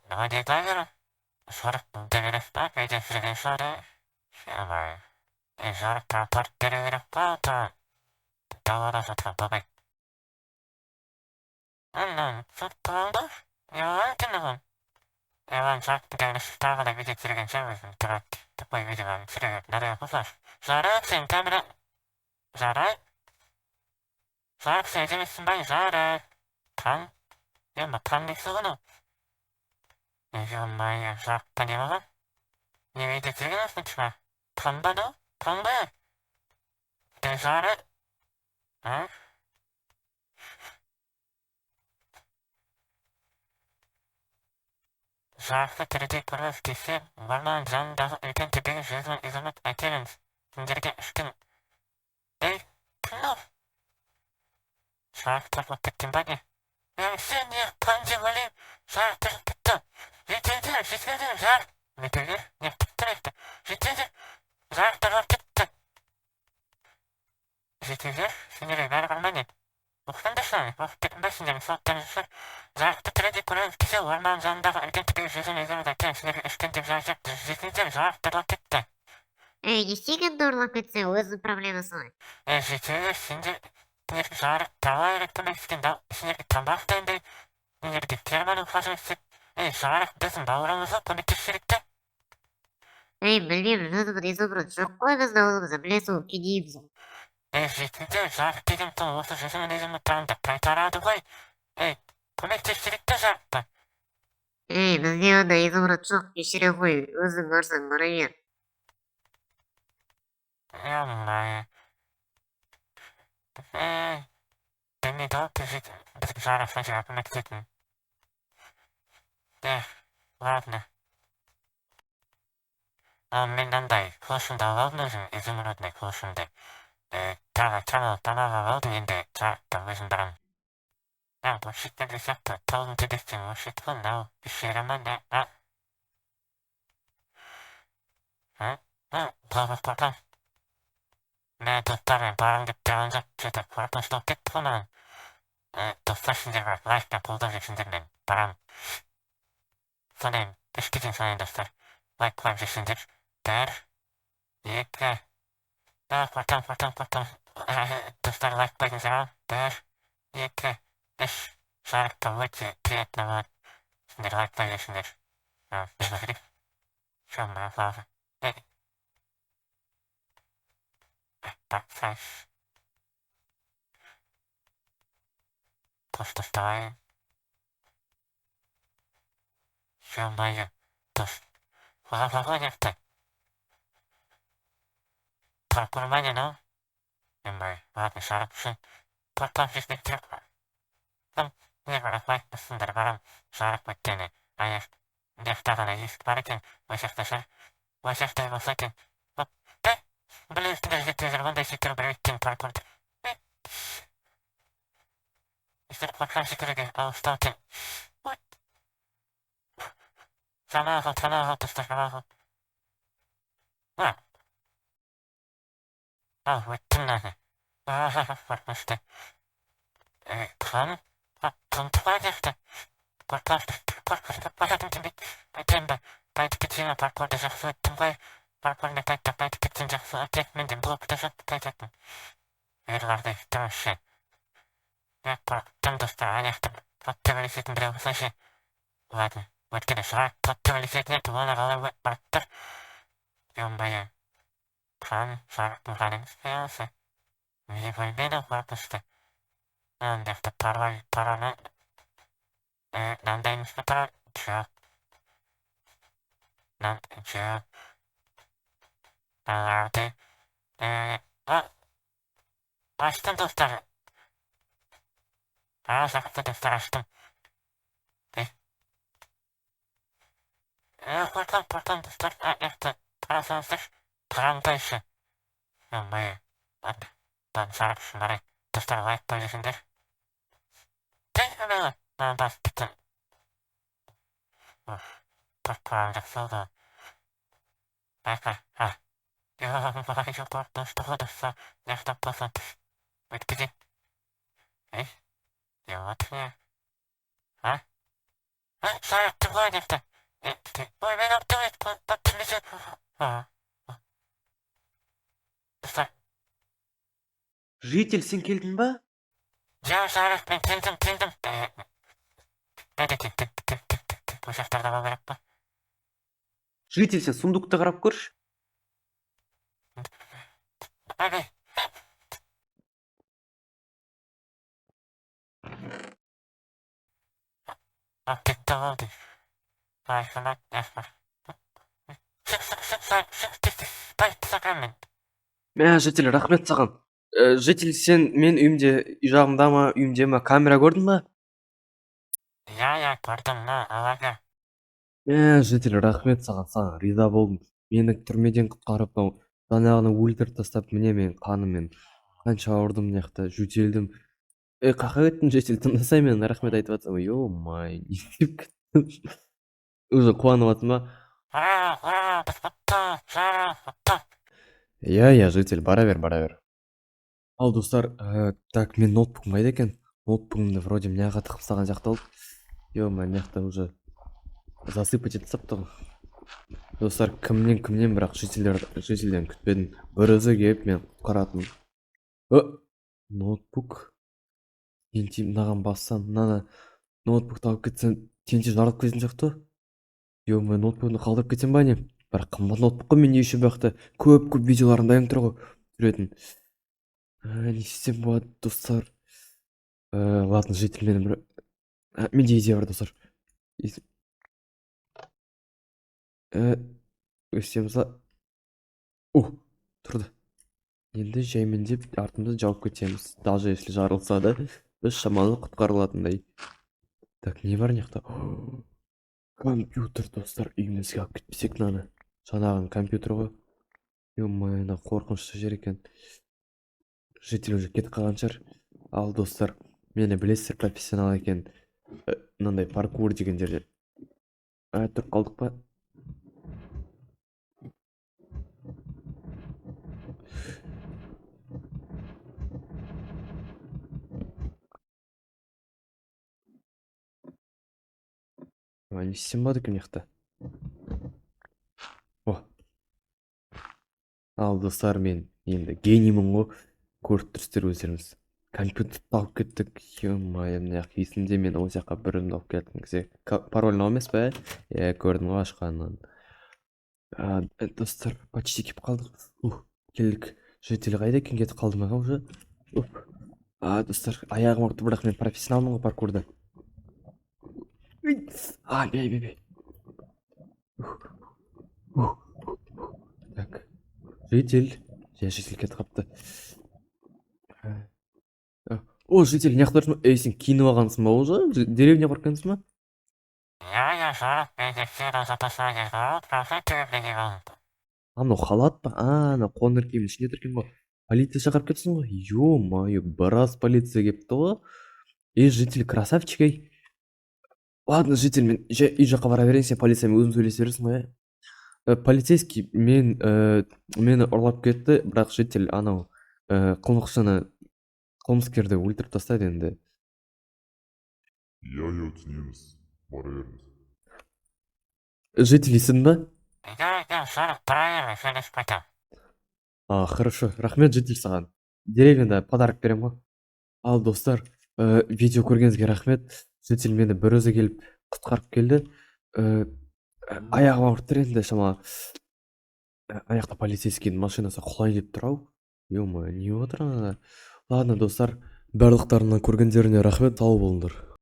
어디 가기로 서럽들이를 빠게 쓰레서를 샤말 이서를 다 버리기를 빠져 더워서 타법에 난 속도도 여한테는 에반 작들을 스타가 위지 쓰레기 service 들어 듣고 위지가 쓰레기 나를 부숴 사라 센터미라 사라 사라 세지미 신방이 사라 판 연마 판리 쓰고는 이제 엄마의 사탄이마가 니위지 쓰레기는 쓰지마 판바도 판바 대사를 어? Zachte kritiekproef kiezen, waarna zijn dat ik te dingen zeggen is met items. Derke stem. Knof. Zachte wat ik timbage. Sen je panje wale. Zachte kitta. Zitten zitten zacht. Weet je, je terecht. Zitten zachte wat kitta. Zitten sinjere daar kan men. Ochtendessan, wacht ik best in de zachte kritiekproef kiezen, waarna zijn dat ik te dingen zeggen is met items. Derke zachte zitten zachte wat kitta. Действительно дурно пиццы, өзі проблема солай. Житті сінде жарық тала электромагнитикенда сендерге тамақтанды сендерге терманың қажетсіп жарық біздің бауырымызға көмектесерікті Блин, что тут изобраз? Какой біз даулымызы, білесің, кедейміз. житінде жарық деген тұл осы жүзінің өзімі таңдап қайтарады ғой көмектесерікті жарыққа Бізде онда изобраз жоқ, кешіре ғой, өзің көрсең көре бер. Діни доп бізге жарық сәжіға көмектесетін ладно мен андай қосында алдым өзім изумрудный қосынды тағы тамаға алдым енді жарықта өзім барамын бұл шеттегі сияқты таудың төбесінен өшет қой мынау шеремін папа 내 dostałem 바람개 뼈한적 주다 벌벌 깨트는 dostał 신제가 라이프가 보더니 신제는 바람 선임 시키진 선임 dostał 라이프가 신제 달 예가 나 파탕 dostał 라이프가 신제가 달 예가 에스 사르타 웨치 피에트나만 신제 라이프가 신제 내가 그리 좀 나와서 Backslash. Posta style. Siomaya. Tos. Ładnie. Parkurmanie no. Немає ладно шарапши. Потомщик не треба. Там не врахвай сундарварам шарап маттене. А я не встала есть паркен. Васяхта его сакен. Блин, ты зарвандай секер брейкин паркурт. Истер плакан секерге, сталкин. What? Санахо, тестаханахо. Веттиннахе. Паркмаште. Тхан? Тунтвагехте. Паркурт, тембе. Тайтикитина паркурт, захсуеттинвай. Parkurda taittaa pitkin jaksoa tekmenten blokta taitatta. Erlarde taas. Näppä tantosta ajasta pottevelliset browsasi. Voit käydä saa pottevelliset ne tuolla oleva parkta. Jommaja. Kan saa mukainen seassa. Mihin voi mennä varmasti. Näin tästä parana. Näin teemistä parantaa. Näin tjaa. Alate. Baştan dostlar. Sakta dostlar açtım. Portan dostlar. Ayakta. Parasansız. Paranta işi. Yolmayı. Ben sarıp şunları. Dostlar like bölgesinde. Tekrar ben bastım. Parantak solda. Bakar. Я просто что-то нечто посмотреть. Вот где? Я вот я. Жарықты былай депті. Ой, мен оптимист, оптимист. Достар, Житель, сен келдің ба? жарық, мен келдім. Ошақтарда бол керек па? Житель, сен сундукты қарап көрші. Әне. Кетті болды. Байқылат, яспар. Сақанмен. Житель, рахмет саған. Житель, сен мен үйімде, үй жағымда ма, үйімде ма, камера көрдің ба? Я, көрдім, алаға. Житель, рахмет саған риза болдым. Мені түрмеден құтқарып, жаңағыны өлтіріп тастап, міне мен қанымен қанша ауырдым мына жақта, жөтелдім. Қақа кеттің житель, тыңдасай мен рахмет айтып жатсам, ё-май, не істеп кеттім. Уже қуанып жатсың ба? Иә, житель, бара бер. Ал достар, так, мен ноутбугым қайда екен? Ноутбугымды вроде мыняға тығып тастаған сияқты болды. Ё-май, мына жақта уже засыпать етіп тастапты ғой. Достар, кімнен бірақ жительден күтпедім. Бір өзі келіп мен құтқаратынмын. Ноутбук. Тенти мынаған бассам, мынаны ноутбукты алып кетсем, тенти жарылып кететін сияқты. Ё-май, ноутбукты қалдырып кетсем ба не? Бірақ қымбат ноутбук қой, мен не үшін бақты көп видеоларым дайын тұр ғой түсіретін. Не істесем болады, достар? Ладно, житель мені бір... Менде идея бар, достар. Өстеміз ба? Тұрды. Енді жаймендеп артымызды жауып кетеміз. Даже если жарылса да, біз шамалы құтқарылатындай. Так, не бар мына жақта? Компьютер, достар, үйімізге алып кетпесек мынаны. Жаңағының компьютері ғой. Ё-май, мына қорқынышты жер екен. Житель уже кетіп қалған шығар. Ал достар, мені білесіздер, профессионал екен. Мынандай паркур деген жерде. Тұрып қалдық па? Не істесем болады екен мына жақта? Ал достар, мен енді гениймін ғой. Көріп тұрсыздар өздеріңіз. Компьютерді алып кеттік. Ё-май, мына жақ есімде, мен ол жаққа бірімді алып келетін кезде. Пароль мынау емес па? Көрдім ғой ашқанын. Достар, почти келіп қалдық. Келдік. Житель қайда екен, кетіп қалды ма уже? Достар, аяғым ауырды, бірақ мен профессионалмын ғой паркурда. Бей. Так. Житель кетіп қапты. Житель, не қылып тұрсың ба? Сен киініп алғансың ба уже? Деревня барғансың ба? Я, жарық, мен сені запасание қалып, қалса түрмеге қалды. Мынау халат па? Мынау қоңыр киімнің ішінде тұрген ғой. Полиция шақырып кетсің ғой. Ё-мое, біраз полиция келіпті ғой. Житель, красавчик, ей. Ладно, житель, мен үй жаққа бара берейін, сен полициямен өзің сөйлесе бересің ғой. Полицейский мені ұрлап кетті, бірақ житель анау қылмыскерді өлтіріп тастады енді. Я түсінеміз, бара беріңіз. Житель есің ба? Жарық, бара сөйлесіп қайтам. Хорошо, рахмет житель саған. Деревняда подарок берем ғой. Ал достар, видео көргеніңізге рахмет. Житель мені бір өзі келіп құтқарып келді. Аяғым ауырып тұр енді шамалы. Аяқта полицейскийдің машинасы құлайын деп тұр ау. Ё-мое, не отыр анада? Ладно, достар, барлықтарына көргендеріне рахмет, сау болыңдар.